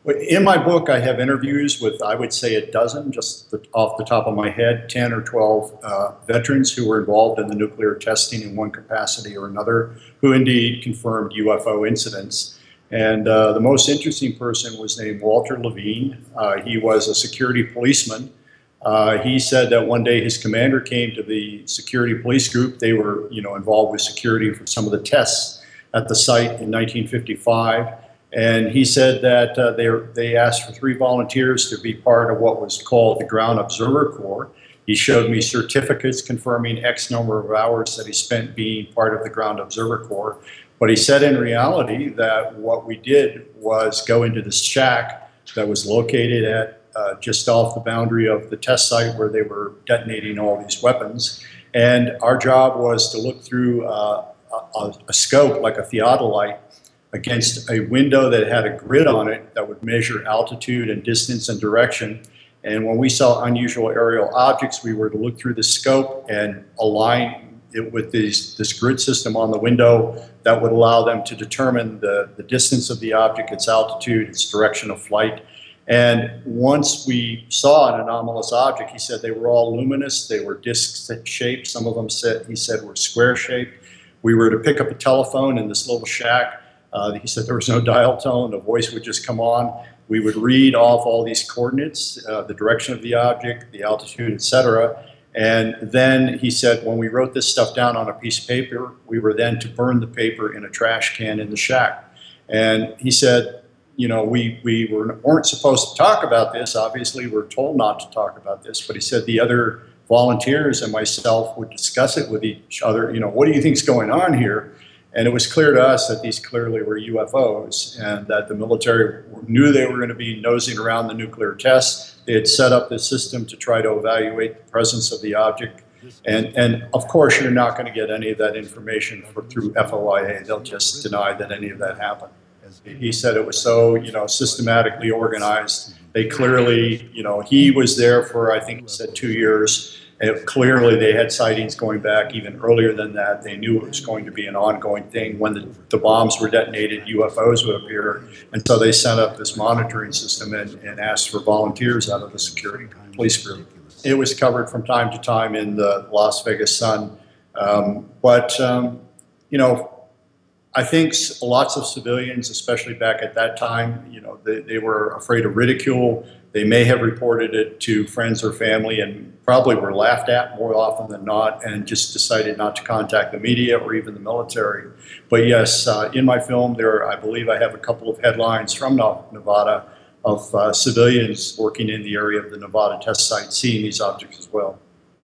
In my book, I have interviews with, I would say, a dozen, just off the top of my head, 10 or 12 veterans who were involved in the nuclear testing in one capacity or another, who indeed confirmed UFO incidents. And the most interesting person was named Walter Levine. He was a security policeman. He said that one day his commander came to the security police group. They were, involved with security for some of the tests at the site in 1955. And he said that they asked for 3 volunteers to be part of what was called the Ground Observer Corps. He showed me certificates confirming X number of hours that he spent being part of the Ground Observer Corps. But he said in reality that what we did was go into this shack that was located at just off the boundary of the test site where they were detonating all these weapons. And our job was to look through a scope, like a theodolite, against a window that had a grid on it that would measure altitude and distance and direction. And when we saw unusual aerial objects, we were to look through the scope and align it with this grid system on the window that would allow them to determine the distance of the object, its altitude, its direction of flight. And once we saw an anomalous object, he said they were all luminous, they were disc-shaped, some of them he said were square-shaped. We were to pick up a telephone in this little shack. He said there was no dial tone, the voice would just come on. We would read off all these coordinates, the direction of the object, the altitude, etc. And then he said when we wrote this stuff down on a piece of paper, we were then to burn the paper in a trash can in the shack. And he said, we weren't supposed to talk about this. Obviously, we're told not to talk about this. But he said the other volunteers and myself would discuss it with each other. What do you think's going on here? And it was clear to us that these clearly were UFOs and that the military knew they were going to be nosing around the nuclear tests. They had set up this system to try to evaluate the presence of the object. And of course, you're not going to get any of that information through FOIA. They'll just deny that any of that happened. He said it was so, systematically organized. They clearly, he was there for, I think he said 2 years. And clearly they had sightings going back even earlier than that. They knew it was going to be an ongoing thing. When the bombs were detonated, UFOs would appear. And so they set up this monitoring system and asked for volunteers out of the security police group. It was covered from time to time in the Las Vegas Sun. I think lots of civilians, especially back at that time, they were afraid of ridicule. They may have reported it to friends or family and probably were laughed at more often than not and just decided not to contact the media or even the military. But yes, in my film I believe I have a couple of headlines from Nevada of civilians working in the area of the Nevada test site seeing these objects as well.